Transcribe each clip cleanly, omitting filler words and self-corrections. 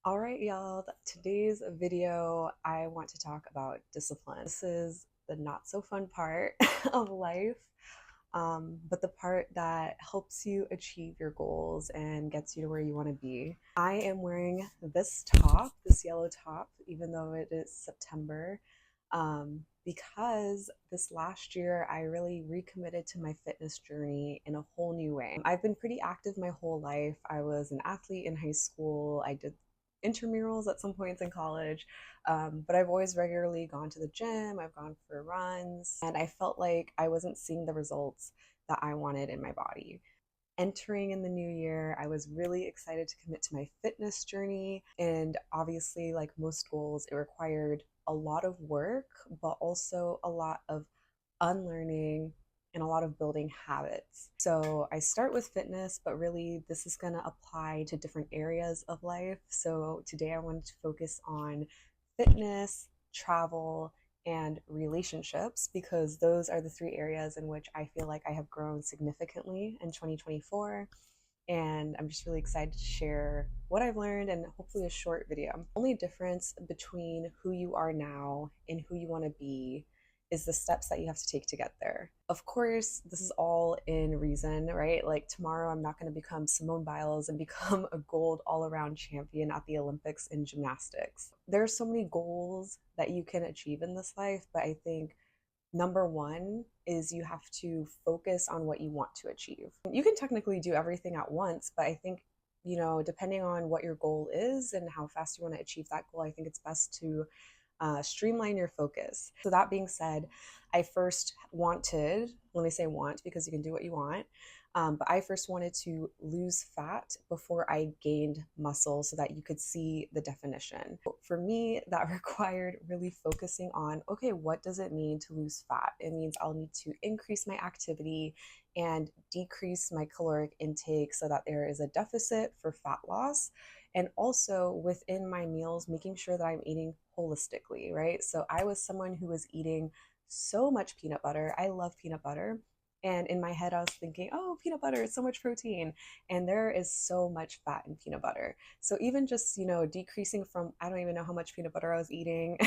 All right, y'all. Today's video, I want to talk about discipline. This is the not so fun part of life, but the part that helps you achieve your goals and gets you to where you want to be. I am wearing this top, this yellow top, even though it is September, because this last year I really recommitted to my fitness journey in a whole new way. I've been pretty active my whole life. I was an athlete in high school. I did intramurals at some points in college, but I've always regularly gone to the gym. I've gone for runs, and I felt like I wasn't seeing the results that I wanted in my body. Entering in the new year, I was really excited to commit to my fitness journey. And obviously, like most goals, it required a lot of work, but also a lot of unlearning and a lot of building habits. So I start with fitness, but really this is going to apply to different areas of life. So today I wanted to focus on fitness, travel, and relationships because those are the three areas in which I feel like I have grown significantly in 2024. And I'm just really excited to share what I've learned and hopefully a short video. The only difference between who you are now and who you want to be is the steps that you have to take to get there. Of course, this is all in reason, right? Like tomorrow, I'm not going to become Simone Biles and become a gold all around champion at the Olympics in gymnastics. There are so many goals that you can achieve in this life, but I think number one is you have to focus on what you want to achieve. You can technically do everything at once, but I think, depending on what your goal is and how fast you want to achieve that goal, I think it's best to streamline your focus. So, that being said, I first wanted, let me say want because you can do what you want, but I first wanted to lose fat before I gained muscle so that you could see the definition. For me, that required really focusing on, okay, what does it mean to lose fat? It means I'll need to increase my activity and decrease my caloric intake so that there is a deficit for fat loss. And also within my meals, making sure that I'm eating holistically, right? So I was someone who was eating so much peanut butter. I love peanut butter. And in my head, I was thinking, oh, peanut butter is so much protein. And there is so much fat in peanut butter. So even just, decreasing from, I don't even know how much peanut butter I was eating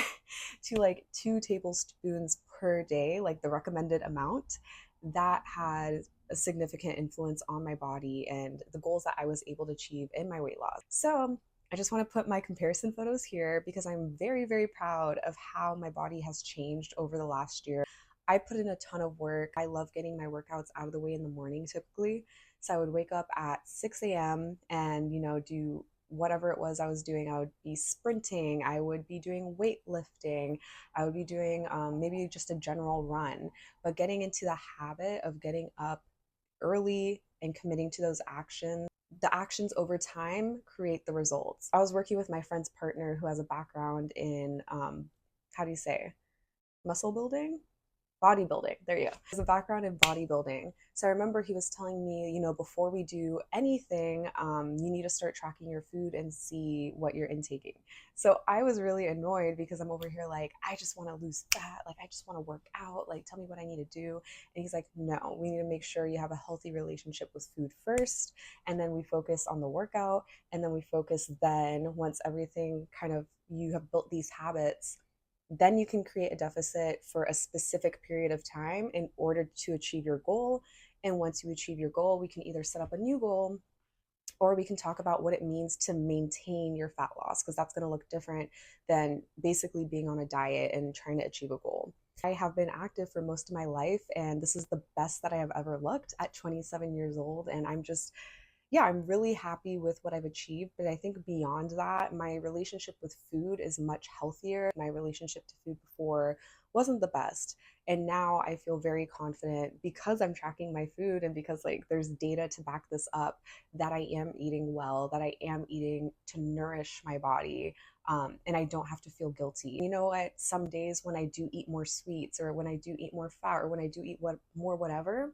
to like 2 tablespoons per day, like the recommended amount, that had a significant influence on my body and the goals that I was able to achieve in my weight loss. So I just want to put my comparison photos here because I'm very, very proud of how my body has changed over the last year. I put in a ton of work. I love getting my workouts out of the way in the morning typically. So I would wake up at 6 a.m. and, do whatever it was I was doing. I would be sprinting, I would be doing weightlifting, I would be doing maybe just a general run. But getting into the habit of getting up early and committing to those actions, the actions over time create the results. I was working with my friend's partner who has a background in, how do you say, muscle building? Bodybuilding. There you go. He has a background in bodybuilding. So I remember he was telling me, before we do anything, you need to start tracking your food and see what you're intaking. So I was really annoyed because I'm over here like, I just want to lose fat. Like, I just want to work out. Like, tell me what I need to do. And he's like, no, we need to make sure you have a healthy relationship with food first. And then we focus on the workout. And then we focus then once everything kind of, you have built these habits, then you can create a deficit for a specific period of time in order to achieve your goal. And once you achieve your goal, we can either set up a new goal or we can talk about what it means to maintain your fat loss because that's going to look different than basically being on a diet and trying to achieve a goal. I have been active for most of my life, and this is the best that I have ever looked at 27 years old. And I'm really happy with what I've achieved. But I think beyond that, my relationship with food is much healthier. My relationship to food before wasn't the best. And now I feel very confident because I'm tracking my food and because like there's data to back this up that I am eating well, that I am eating to nourish my body. And I don't have to feel guilty. You know what? Some days when I do eat more sweets or when I do eat more fat or when I do eat more whatever,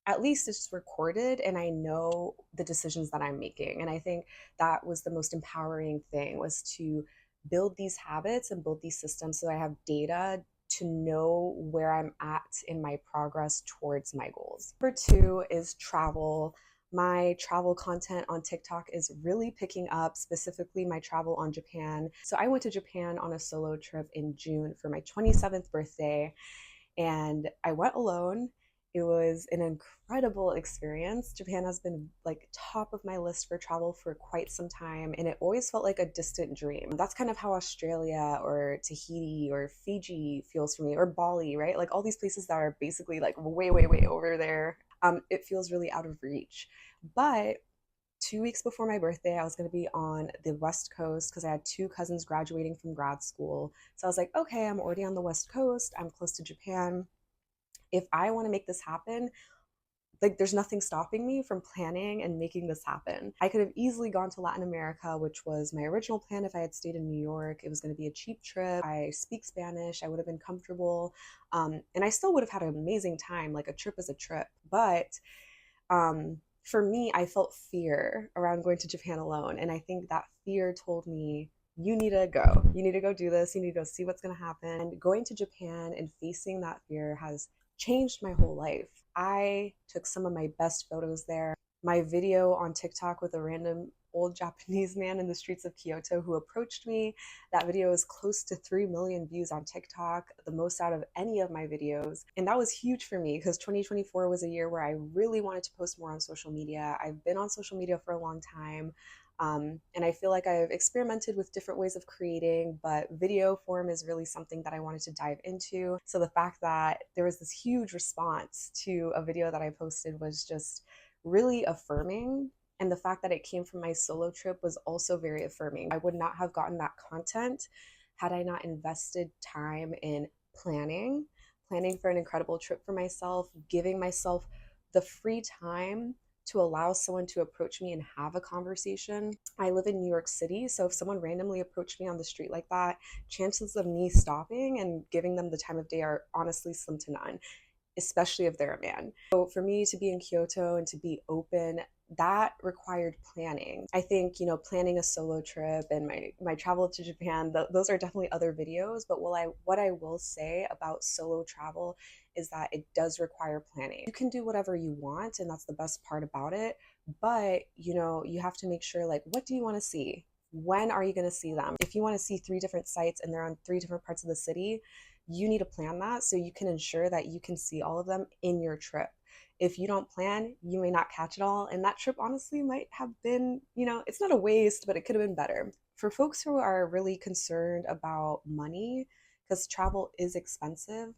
at least it's recorded and I know the decisions that I'm making. And I think that was the most empowering thing, was to build these habits and build these systems so I have data to know where I'm at in my progress towards my goals. Number two is travel. My travel content on TikTok is really picking up, specifically my travel on Japan. So I went to Japan on a solo trip in June for my 27th birthday, and I went alone. It was an incredible experience. Japan has been like top of my list for travel for quite some time, and it always felt like a distant dream. That's kind of how Australia or Tahiti or Fiji feels for me, or Bali, right? Like all these places that are basically like way, way, way over there. It feels really out of reach. But 2 weeks before my birthday, I was going to be on the West Coast because I had two cousins graduating from grad school. So I was like, okay, I'm already on the West Coast. I'm close to Japan. If I want to make this happen, like there's nothing stopping me from planning and making this happen. I could have easily gone to Latin America, which was my original plan if I had stayed in New York. It was going to be a cheap trip. I speak Spanish. I would have been comfortable. And I still would have had an amazing time. Like a trip is a trip. But for me, I felt fear around going to Japan alone. And I think that fear told me, you need to go. You need to go do this. You need to go see what's going to happen. And going to Japan and facing that fear has changed my whole life. I took some of my best photos there. My video on TikTok with a random old Japanese man in the streets of Kyoto who approached me. That video is close to 3 million views on TikTok, the most out of any of my videos. And that was huge for me because 2024 was a year where I really wanted to post more on social media. I've been on social media for a long time. And I feel like I've experimented with different ways of creating, but video form is really something that I wanted to dive into. So the fact that there was this huge response to a video that I posted was just really affirming. And the fact that it came from my solo trip was also very affirming. I would not have gotten that content had I not invested time in planning for an incredible trip for myself, giving myself the free time to allow someone to approach me and have a conversation. I live in New York City, so if someone randomly approached me on the street like that, chances of me stopping and giving them the time of day are honestly slim to none, especially if they're a man. So for me to be in Kyoto and to be open, that required planning. I think, planning a solo trip and my travel to Japan, those are definitely other videos, but what I will say about solo travel is that it does require planning. You can do whatever you want, and that's the best part about it, but you have to make sure, like, what do you want to see? When are you going to see them? If you want to see 3 different sites and they're on 3 different parts of the city, you need to plan that so you can ensure that you can see all of them in your trip. If you don't plan, you may not catch it all. And that trip honestly might have been, it's not a waste, but it could have been better. For folks who are really concerned about money, because travel is expensive,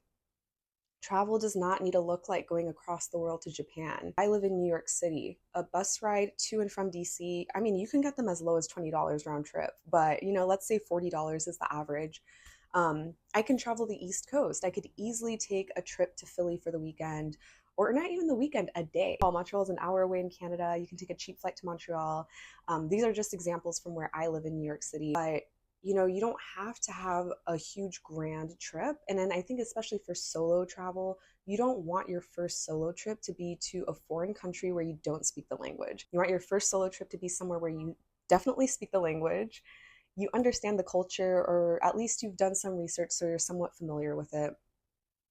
travel does not need to look like going across the world to Japan. I live in New York City. A bus ride to and from DC, I mean, you can get them as low as $20 round trip, but let's say $40 is the average. I can travel the East Coast. I could easily take a trip to Philly for the weekend, or not even the weekend, a day. Montreal is an hour away in Canada. You can take a cheap flight to Montreal. These are just examples from where I live in New York City. But you don't have to have a huge grand trip. And then I think especially for solo travel, you don't want your first solo trip to be to a foreign country where you don't speak the language. You want your first solo trip to be somewhere where you definitely speak the language, you understand the culture, or at least you've done some research so you're somewhat familiar with it,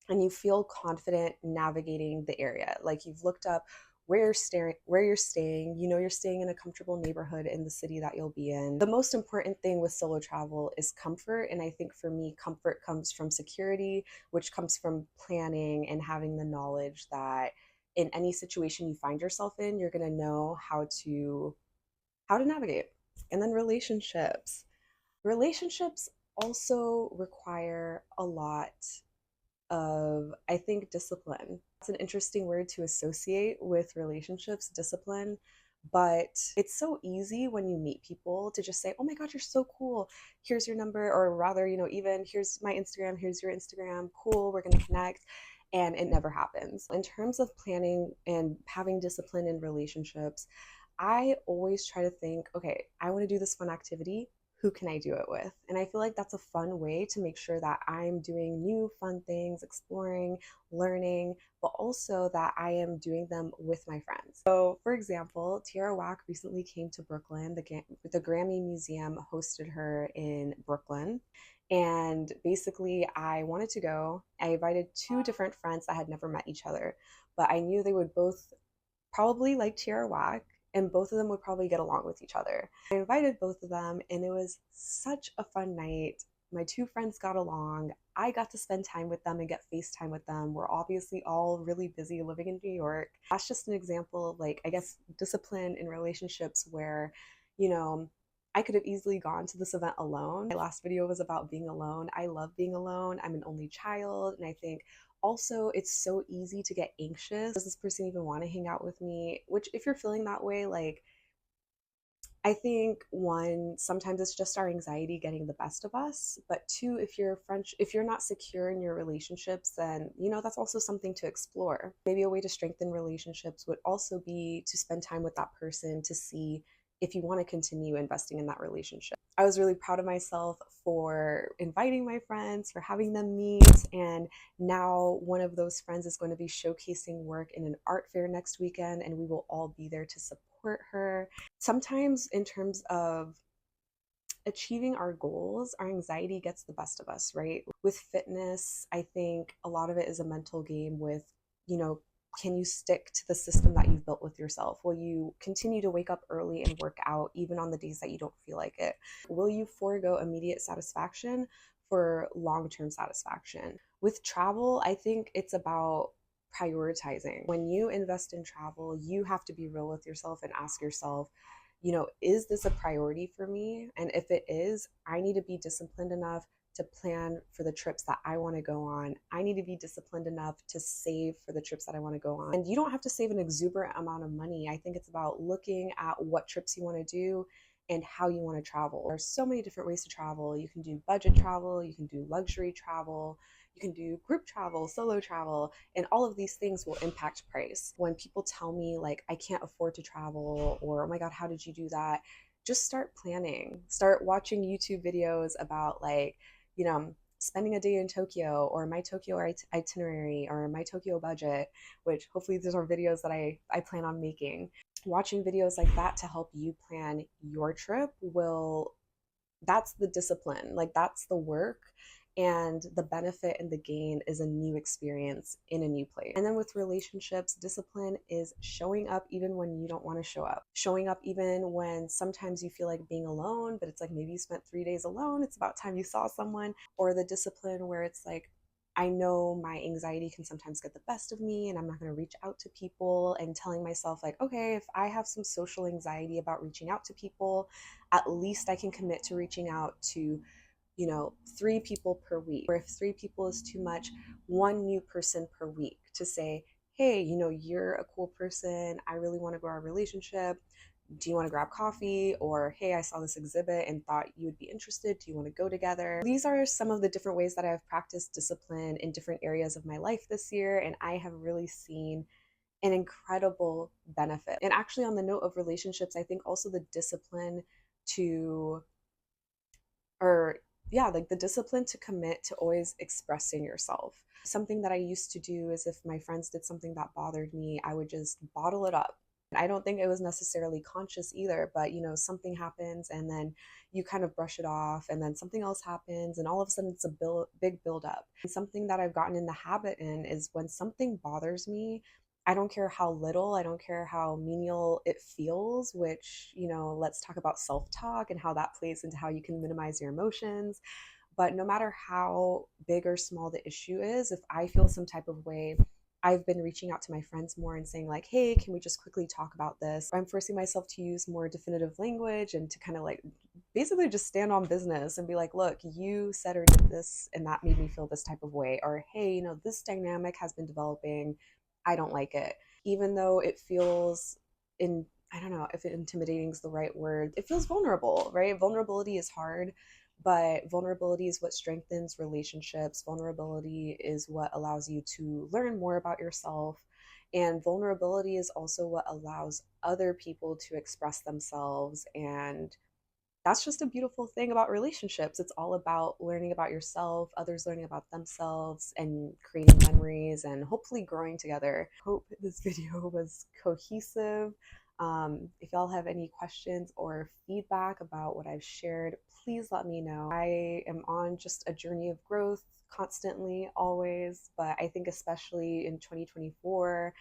and you feel confident navigating the area. Like you've looked up where you're staying, you're staying in a comfortable neighborhood in the city that you'll be in. The most important thing with solo travel is comfort, and I think for me, comfort comes from security, which comes from planning and having the knowledge that in any situation you find yourself in, you're going to know how to navigate. And then relationships also require a lot of, I think, discipline. It's an interesting word to associate with relationships, discipline, but it's so easy when you meet people to just say, oh my God, you're so cool. Here's your number, or rather, even here's my Instagram, here's your Instagram. Cool, we're going to connect. And it never happens. In terms of planning and having discipline in relationships, I always try to think, okay, I want to do this fun activity. Who can I do it with? And I feel like that's a fun way to make sure that I'm doing new fun things, exploring, learning, but also that I am doing them with my friends. So for example, Tierra Whack recently came to Brooklyn. The Grammy Museum hosted her in Brooklyn. And basically I wanted to go. I invited 2 different friends that had never met each other, but I knew they would both probably like Tierra Whack, and both of them would probably get along with each other. I invited both of them, and it was such a fun night. My two friends got along. I got to spend time with them and get FaceTime with them. We're obviously all really busy living in New York. That's just an example of, like, I guess, discipline in relationships where, you know, I could have easily gone to this event alone. My last video was about being alone. I love being alone. I'm an only child, and I think also it's so easy to get anxious. Does this person even want to hang out with me? Which, if you're feeling that way, like, I think one, sometimes it's just our anxiety getting the best of us. But two, if you're not secure in your relationships, then that's also something to explore. Maybe a way to strengthen relationships would also be to spend time with that person to see if you want to continue investing in that relationship. I was really proud of myself for inviting my friends, for having them meet, and now one of those friends is going to be showcasing work in an art fair next weekend, and we will all be there to support her. Sometimes, in terms of achieving our goals, our anxiety gets the best of us, right? With fitness, I think a lot of it is a mental game with, you know, can you stick to the system that you've built with yourself? Will you continue to wake up early and work out even on the days that you don't feel like it? Will you forego immediate satisfaction for long-term satisfaction? With travel, I think it's about prioritizing. When you invest in travel, you have to be real with yourself and ask yourself, is this a priority for me? And if it is, I need to be disciplined enough to plan for the trips that I want to go on. I need to be disciplined enough to save for the trips that I want to go on. And you don't have to save an exuberant amount of money. I think it's about looking at what trips you want to do and how you want to travel. There's so many different ways to travel. You can do budget travel, you can do luxury travel, you can do group travel, solo travel, and all of these things will impact price. When people tell me, like, I can't afford to travel, or oh my God, how did you do that? Just start planning. Start watching YouTube videos about, like, spending a day in Tokyo, or my Tokyo itinerary, or my Tokyo budget, which hopefully these are videos that I plan on making. Watching videos like that to help you plan your trip that's the discipline, like that's the work, and the benefit and the gain is a new experience in a new place. And then with relationships, discipline is showing up even when you don't want to show up, showing up even when sometimes you feel like being alone, but it's like maybe you spent 3 days alone, it's about time you saw someone. Or the discipline where it's like, I know my anxiety can sometimes get the best of me and I'm not going to reach out to people, and telling myself, like, okay, if I have some social anxiety about reaching out to people, at least I can commit to reaching out to 3 people per week. Or if 3 people is too much, one new person per week to say, hey, you're a cool person. I really want to grow our relationship. Do you want to grab coffee? Or, hey, I saw this exhibit and thought you would be interested. Do you want to go together? These are some of the different ways that I've practiced discipline in different areas of my life this year, and I have really seen an incredible benefit. And actually, on the note of relationships, I think also the discipline to, or yeah, like the discipline to commit to always expressing yourself. Something that I used to do is if my friends did something that bothered me, I would just bottle it up. I don't think it was necessarily conscious either, but something happens and then you kind of brush it off, and then something else happens, and all of a sudden it's a big build up. And something that I've gotten in the habit in is when something bothers me, I don't care how little, I don't care how menial it feels, which, let's talk about self talk and how that plays into how you can minimize your emotions. But no matter how big or small the issue is, if I feel some type of way, I've been reaching out to my friends more and saying, like, hey, can we just quickly talk about this? I'm forcing myself to use more definitive language and to kind of like basically just stand on business and be like, look, you said or did this and that made me feel this type of way. Or, hey, this dynamic has been developing. I don't like it. Even though it feels I don't know if intimidating is the right word. It feels vulnerable, right? Vulnerability is hard, but vulnerability is what strengthens relationships. Vulnerability is what allows you to learn more about yourself. And vulnerability is also what allows other people to express themselves. And that's just a beautiful thing about relationships. It's all about learning about yourself, others learning about themselves, and creating memories and hopefully growing together. Hope this video was cohesive. If y'all have any questions or feedback about what I've shared, please let me know. I am on just a journey of growth constantly, always, but I think especially in 2024,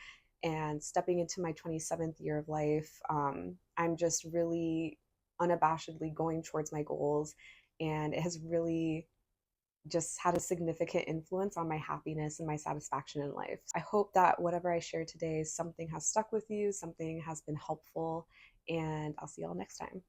and stepping into my 27th year of life. I'm just really unabashedly going towards my goals, and it has really just had a significant influence on my happiness and my satisfaction in life. I hope that whatever I share today, something has stuck with you, something has been helpful, and I'll see y'all next time.